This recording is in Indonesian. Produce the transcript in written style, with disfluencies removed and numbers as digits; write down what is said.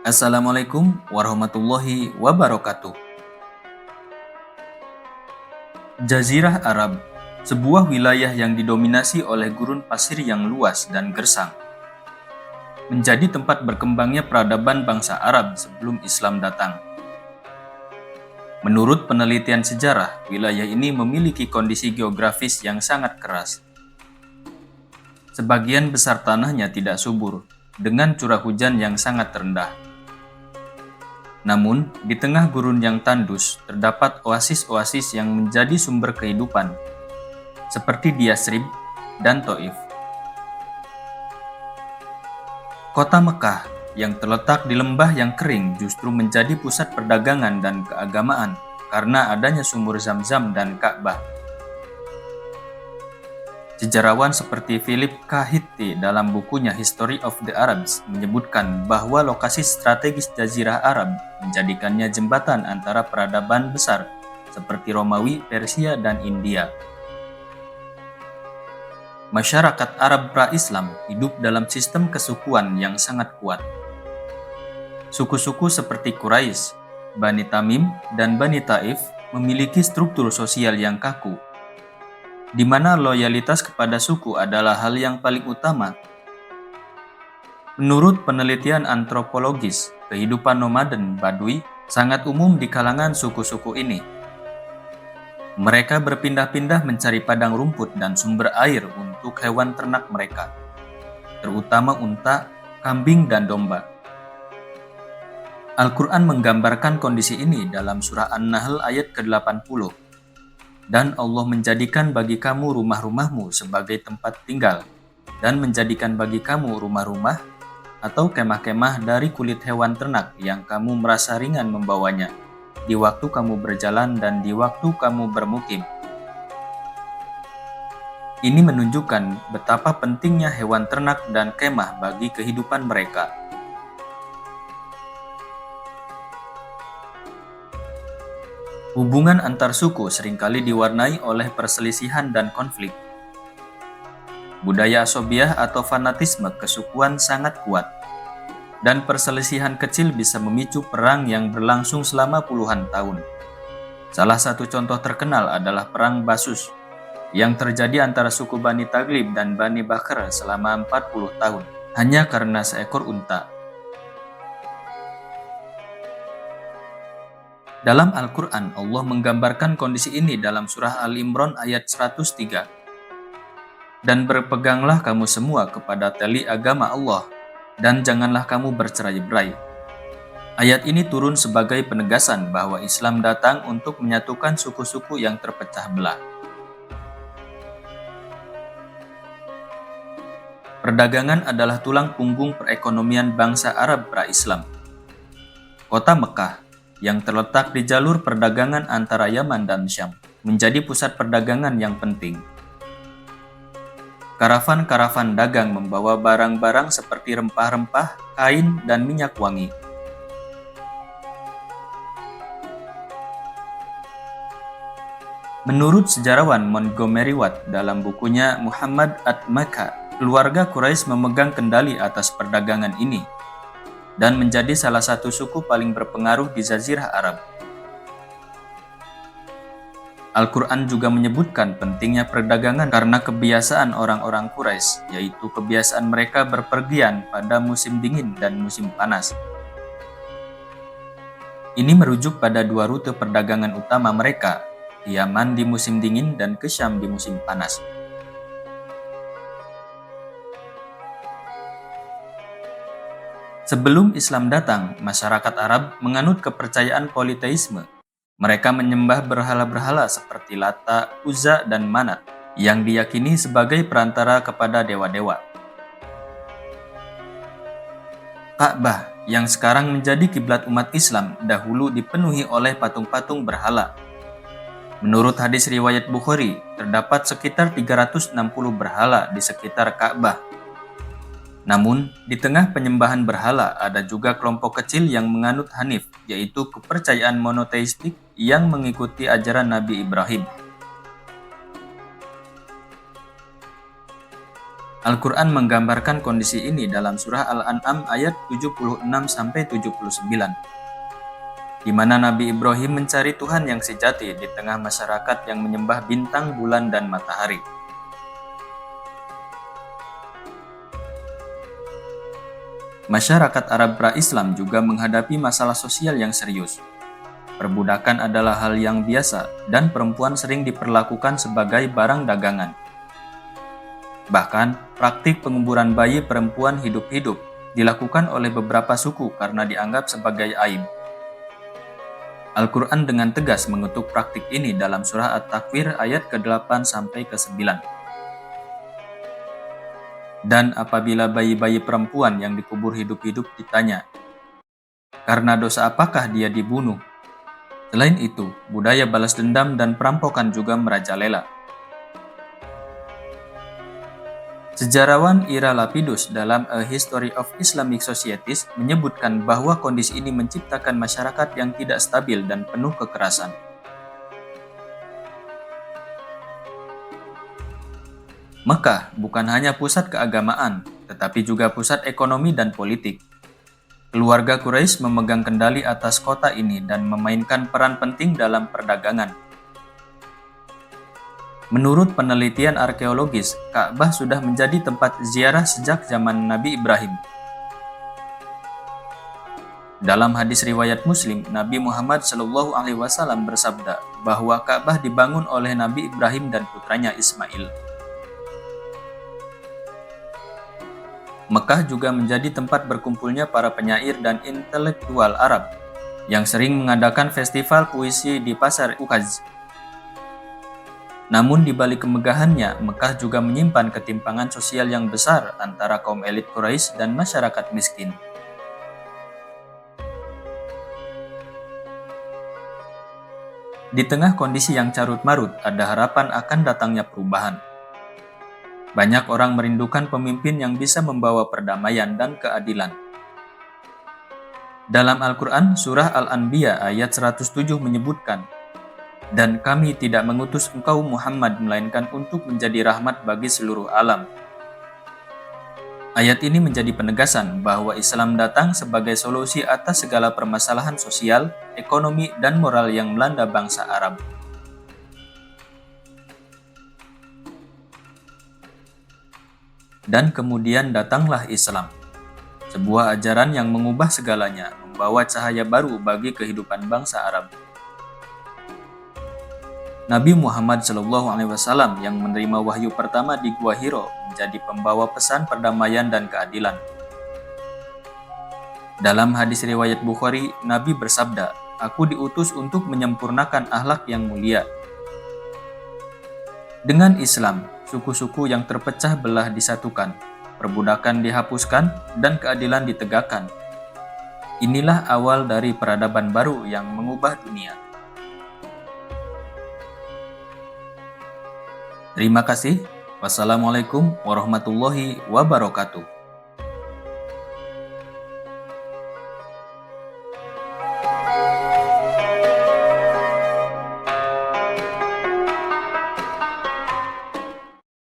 Assalamualaikum warahmatullahi wabarakatuh. Jazirah Arab, sebuah wilayah yang didominasi oleh gurun pasir yang luas dan gersang, menjadi tempat berkembangnya peradaban bangsa Arab sebelum Islam datang. Menurut penelitian sejarah, wilayah ini memiliki kondisi geografis yang sangat keras. Sebagian besar tanahnya tidak subur, dengan curah hujan yang sangat rendah. Namun, di tengah gurun yang tandus, terdapat oasis-oasis yang menjadi sumber kehidupan, seperti di Yasrib dan Taif. Kota Mekah, yang terletak di lembah yang kering, justru menjadi pusat perdagangan dan keagamaan karena adanya sumur Zam-Zam dan Ka'bah. Sejarawan seperti Philip K. Hitti dalam bukunya History of the Arabs menyebutkan bahwa lokasi strategis Jazirah Arab menjadikannya jembatan antara peradaban besar seperti Romawi, Persia, dan India. Masyarakat Arab pra-Islam hidup dalam sistem kesukuan yang sangat kuat. Suku-suku seperti Quraisy, Bani Tamim, dan Bani Taif memiliki struktur sosial yang kaku, di mana loyalitas kepada suku adalah hal yang paling utama. Menurut penelitian antropologis, kehidupan nomaden Badui sangat umum di kalangan suku-suku ini. Mereka berpindah-pindah mencari padang rumput dan sumber air untuk hewan ternak mereka, terutama unta, kambing, dan domba. Al-Quran menggambarkan kondisi ini dalam surah An-Nahl ayat ke-80. Dan Allah menjadikan bagi kamu rumah-rumahmu sebagai tempat tinggal, dan menjadikan bagi kamu rumah-rumah atau kemah-kemah dari kulit hewan ternak yang kamu merasa ringan membawanya, di waktu kamu berjalan dan di waktu kamu bermukim. Ini menunjukkan betapa pentingnya hewan ternak dan kemah bagi kehidupan mereka. Hubungan antar suku seringkali diwarnai oleh perselisihan dan konflik. Budaya asobiah atau fanatisme kesukuan sangat kuat, dan perselisihan kecil bisa memicu perang yang berlangsung selama puluhan tahun. Salah satu contoh terkenal adalah Perang Basus, yang terjadi antara suku Bani Taglib dan Bani Bakr selama 40 tahun, hanya karena seekor unta. Dalam Al-Quran, Allah menggambarkan kondisi ini dalam surah Al-Imran ayat 103. Dan berpeganglah kamu semua kepada tali agama Allah, dan janganlah kamu bercerai-berai. Ayat ini turun sebagai penegasan bahwa Islam datang untuk menyatukan suku-suku yang terpecah belah. Perdagangan adalah tulang punggung perekonomian bangsa Arab pra-Islam. Kota Mekah, yang terletak di jalur perdagangan antara Yaman dan Syam, menjadi pusat perdagangan yang penting. Karavan-karavan dagang membawa barang-barang seperti rempah-rempah, kain, dan minyak wangi. Menurut sejarawan Montgomery Watt dalam bukunya Muhammad at-Makka, keluarga Quraisy memegang kendali atas perdagangan ini dan menjadi salah satu suku paling berpengaruh di Jazirah Arab. Al-Quran juga menyebutkan pentingnya perdagangan karena kebiasaan orang-orang Quraisy, yaitu kebiasaan mereka berpergian pada musim dingin dan musim panas. Ini merujuk pada dua rute perdagangan utama mereka, di Yaman di musim dingin dan ke Syam di musim panas. Sebelum Islam datang, masyarakat Arab menganut kepercayaan politeisme. Mereka menyembah berhala-berhala seperti Lata, Uzza, dan Manat, yang diyakini sebagai perantara kepada dewa-dewa. Ka'bah, yang sekarang menjadi kiblat umat Islam, dahulu dipenuhi oleh patung-patung berhala. Menurut hadis riwayat Bukhari, terdapat sekitar 360 berhala di sekitar Ka'bah. Namun, di tengah penyembahan berhala ada juga kelompok kecil yang menganut Hanif, yaitu kepercayaan monoteistik yang mengikuti ajaran Nabi Ibrahim. Al-Quran menggambarkan kondisi ini dalam surah Al-An'am ayat 76-79, di mana Nabi Ibrahim mencari Tuhan yang sejati di tengah masyarakat yang menyembah bintang, bulan, dan matahari. Masyarakat Arab pra-Islam juga menghadapi masalah sosial yang serius. Perbudakan adalah hal yang biasa, dan perempuan sering diperlakukan sebagai barang dagangan. Bahkan, praktik penguburan bayi perempuan hidup-hidup dilakukan oleh beberapa suku karena dianggap sebagai aib. Al-Quran dengan tegas mengutuk praktik ini dalam surah At-Takwir ayat ke-8 sampai ke-9. Dan apabila bayi-bayi perempuan yang dikubur hidup-hidup ditanya, "Karena dosa apakah dia dibunuh?" Selain itu, budaya balas dendam dan perampokan juga merajalela. Sejarawan Ira Lapidus dalam A History of Islamic Societies menyebutkan bahwa kondisi ini menciptakan masyarakat yang tidak stabil dan penuh kekerasan. Mekah bukan hanya pusat keagamaan, tetapi juga pusat ekonomi dan politik. Keluarga Quraisy memegang kendali atas kota ini dan memainkan peran penting dalam perdagangan. Menurut penelitian arkeologis, Ka'bah sudah menjadi tempat ziarah sejak zaman Nabi Ibrahim. Dalam hadis riwayat Muslim, Nabi Muhammad SAW bersabda bahwa Ka'bah dibangun oleh Nabi Ibrahim dan putranya Ismail. Mekah juga menjadi tempat berkumpulnya para penyair dan intelektual Arab yang sering mengadakan festival puisi di pasar Ukaz. Namun di balik kemegahannya, Mekah juga menyimpan ketimpangan sosial yang besar antara kaum elit Quraisy dan masyarakat miskin. Di tengah kondisi yang carut-marut, ada harapan akan datangnya perubahan. Banyak orang merindukan pemimpin yang bisa membawa perdamaian dan keadilan. Dalam Al-Quran, surah Al-Anbiya ayat 107 menyebutkan, "Dan kami tidak mengutus engkau Muhammad melainkan untuk menjadi rahmat bagi seluruh alam." Ayat ini menjadi penegasan bahwa Islam datang sebagai solusi atas segala permasalahan sosial, ekonomi, dan moral yang melanda bangsa Arab. Dan kemudian datanglah Islam, sebuah ajaran yang mengubah segalanya, membawa cahaya baru bagi kehidupan bangsa Arab. Nabi Muhammad SAW yang menerima wahyu pertama di Gua Hiro menjadi pembawa pesan perdamaian dan keadilan. Dalam hadis riwayat Bukhari, Nabi bersabda, "Aku diutus untuk menyempurnakan akhlak yang mulia." Dengan Islam, suku-suku yang terpecah belah disatukan, perbudakan dihapuskan, dan keadilan ditegakkan. Inilah awal dari peradaban baru yang mengubah dunia. Terima kasih. Wassalamualaikum warahmatullahi wabarakatuh.